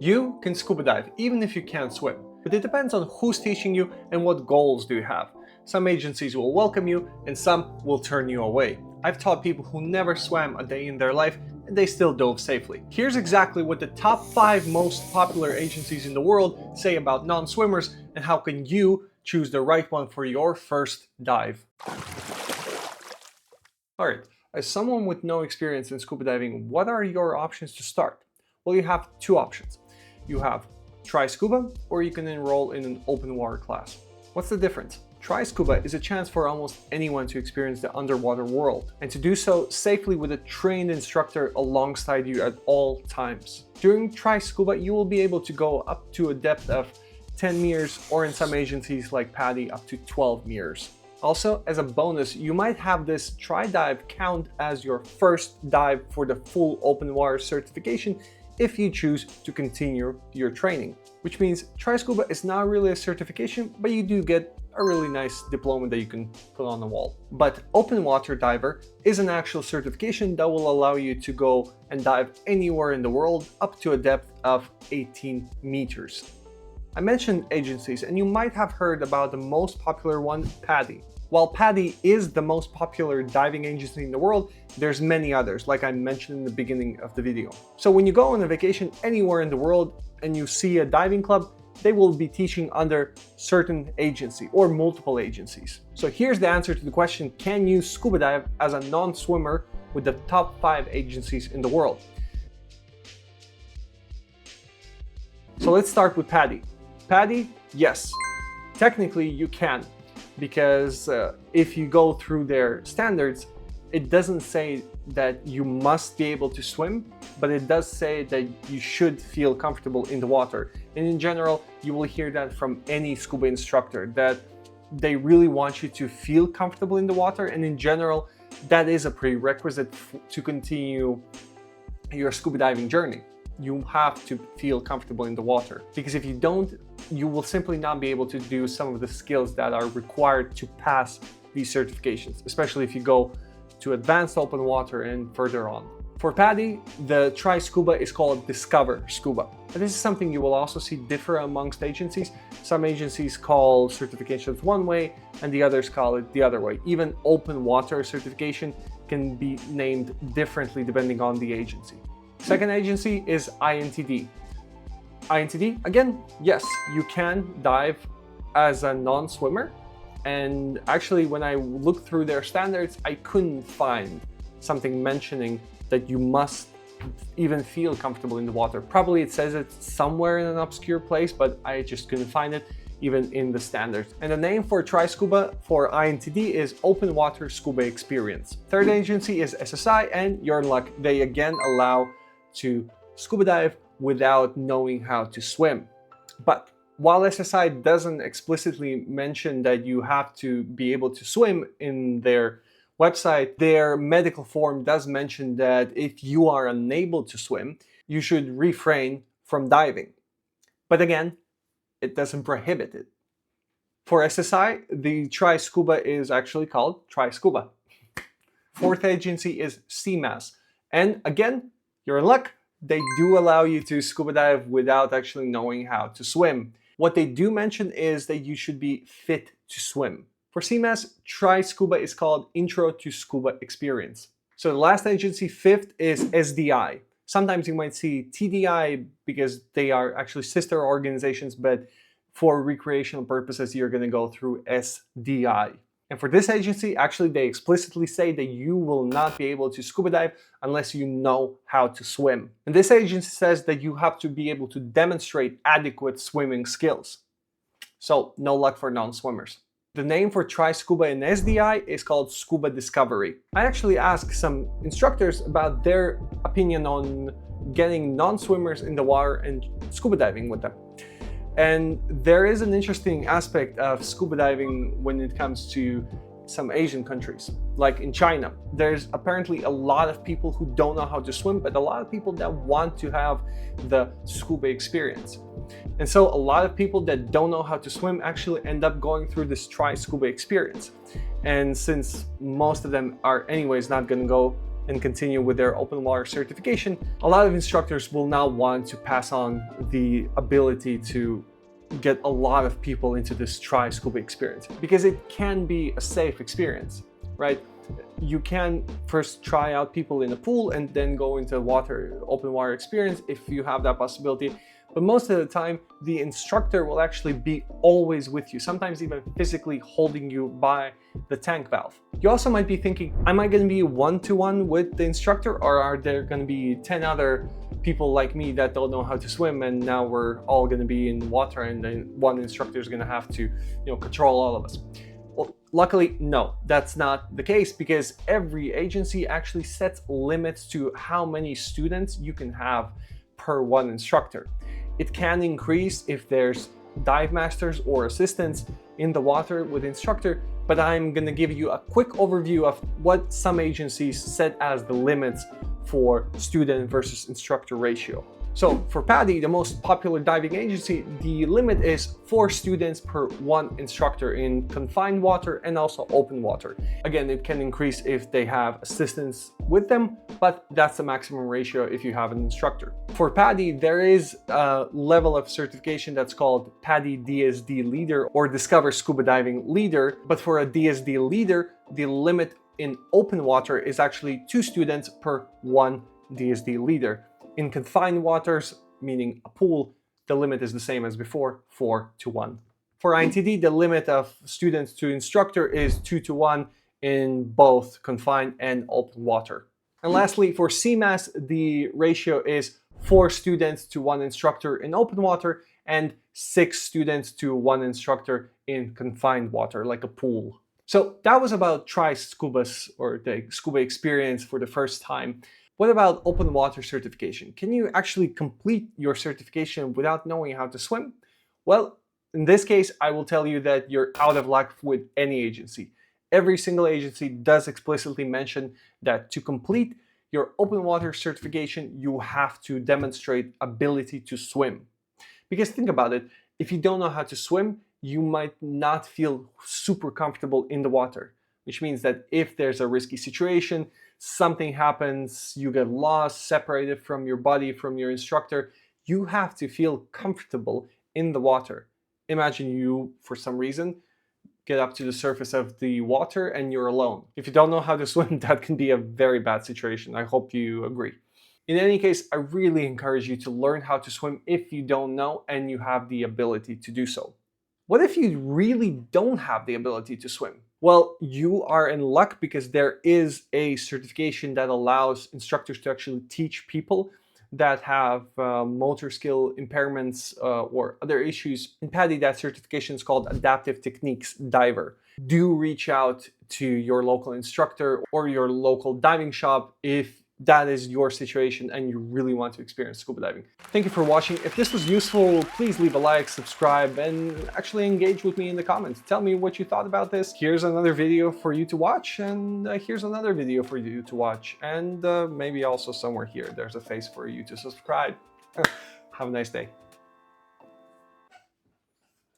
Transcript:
You can scuba dive even if you can't swim, but it depends on who's teaching you and what goals do you have. Some agencies will welcome you and some will turn you away. I've taught people who never swam a day in their life and they still dove safely. Here's exactly what the top 5 most popular agencies in the world say about non-swimmers and how can you choose the right one for your first dive. Alright, as someone with no experience in scuba diving, what are your options to start? Well, you have 2 options. You have Try Scuba, or you can enroll in an open water class. What's the difference? Try Scuba is a chance for almost anyone to experience the underwater world, and to do so safely with a trained instructor alongside you at all times. During Try Scuba, you will be able to go up to a depth of 10 meters, or in some agencies like PADI, up to 12 meters. Also, as a bonus, you might have this Try Dive count as your first dive for the full open water certification if you choose to continue your training. Which means Try Scuba is not really a certification, but you do get a really nice diploma that you can put on the wall. But Open Water Diver is an actual certification that will allow you to go and dive anywhere in the world up to a depth of 18 meters. I mentioned agencies, and you might have heard about the most popular one, PADI. While PADI is the most popular diving agency in the world, there's many others, like I mentioned in the beginning of the video. So when you go on a vacation anywhere in the world and you see a diving club, they will be teaching under certain agency or multiple agencies. So here's the answer to the question, can you scuba dive as a non-swimmer with the top 5 agencies in the world? So let's start with PADI. PADI, yes, technically you can. Because if you go through their standards, it doesn't say that you must be able to swim, but it does say that you should feel comfortable in the water. And in general, you will hear that from any scuba instructor, that they really want you to feel comfortable in the water. And in general, that is a prerequisite to continue your scuba diving journey. You have to feel comfortable in the water, because if you don't, you will simply not be able to do some of the skills that are required to pass these certifications, especially if you go to advanced open water and further on. For PADI, the Try Scuba is called Discover Scuba. And this is something you will also see differ amongst agencies. Some agencies call certifications one way and the others call it the other way. Even open water certification can be named differently depending on the agency. Second agency is IANTD. IANTD, again, yes, you can dive as a non-swimmer. And actually, when I looked through their standards, I couldn't find something mentioning that you must even feel comfortable in the water. Probably it says it somewhere in an obscure place, but I just couldn't find it even in the standards. And the name for Try Scuba for IANTD is Open Water Scuba Experience. Third agency is SSI, and you're in luck. They again allow to scuba dive without knowing how to swim. But while SSI doesn't explicitly mention that you have to be able to swim in their website, their medical form does mention that if you are unable to swim, you should refrain from diving. But again, it doesn't prohibit it. For SSI, the Try Scuba is actually called Try Scuba. Fourth agency is CMAS. And again, you're in luck. They do allow you to scuba dive without actually knowing how to swim. What they do mention is that you should be fit to swim. For CMAS, Try Scuba is called Intro to Scuba Experience. So the last agency, fifth, is SDI. Sometimes you might see TDI because they are actually sister organizations, but for recreational purposes, you're going to go through SDI. And for this agency, actually, they explicitly say that you will not be able to scuba dive unless you know how to swim. And this agency says that you have to be able to demonstrate adequate swimming skills. So no luck for non-swimmers. The name for Try Scuba in SDI is called Scuba Discovery. I actually asked some instructors about their opinion on getting non-swimmers in the water and scuba diving with them. And there is an interesting aspect of scuba diving when it comes to some Asian countries. Like in China, there's apparently a lot of people who don't know how to swim, but a lot of people that want to have the scuba experience. And so a lot of people that don't know how to swim actually end up going through this Try Scuba experience. And since most of them are anyways not going to go and continue with their open water certification, a lot of instructors will now want to pass on the ability to get a lot of people into this Try Scuba experience, because it can be a safe experience, right? You can first try out people in a pool and then go into open water experience if you have that possibility. But most of the time, the instructor will actually be always with you, sometimes even physically holding you by the tank valve. You also might be thinking, am I going to be one-to-one with the instructor, or are there going to be 10 other people like me that don't know how to swim, and now we're all going to be in water and then one instructor is going to have to, control all of us? Well, luckily, no, that's not the case, because every agency actually sets limits to how many students you can have per one instructor. It can increase if there's dive masters or assistants in the water with instructor, but I'm going to give you a quick overview of what some agencies set as the limits for student versus instructor ratio. So for PADI, the most popular diving agency, the limit is 4 students per 1 instructor in confined water and also open water. Again, it can increase if they have assistants with them, but that's the maximum ratio if you have an instructor. For PADI, there is a level of certification that's called PADI DSD Leader or Discover Scuba Diving Leader, but for a DSD Leader, the limit in open water is actually 2 students per 1 DSD Leader. In confined waters, meaning a pool, the limit is the same as before, 4-to-1. For IANTD, the limit of students to instructor is 2-to-1 in both confined and open water. And lastly, for CMAS, the ratio is 4 students to 1 instructor in open water and 6 students to 1 instructor in confined water, like a pool. So that was about Try Scubas, or the scuba experience for the first time. What about open water certification? Can you actually complete your certification without knowing how to swim? Well, in this case, I will tell you that you're out of luck with any agency. Every single agency does explicitly mention that to complete your open water certification, you have to demonstrate ability to swim. Because think about it, if you don't know how to swim, you might not feel super comfortable in the water, which means that if there's a risky situation, something happens, you get lost, separated from your buddy, from your instructor, you have to feel comfortable in the water. Imagine you, for some reason, get up to the surface of the water and you're alone. If you don't know how to swim, that can be a very bad situation. I hope you agree. In any case, I really encourage you to learn how to swim if you don't know and you have the ability to do so. What if you really don't have the ability to swim? Well, you are in luck, because there is a certification that allows instructors to actually teach people that have motor skill impairments or other issues. In PADI, that certification is called Adaptive Techniques Diver. Do reach out to your local instructor or your local diving shop if that is your situation and you really want to experience scuba diving. Thank you for watching. If this was useful, please leave a like, subscribe, and actually engage with me in the comments. Tell me what you thought about this. Here's another video for you to watch, and here's another video for you to watch, and maybe also somewhere here there's a face for you to subscribe. Have a nice day.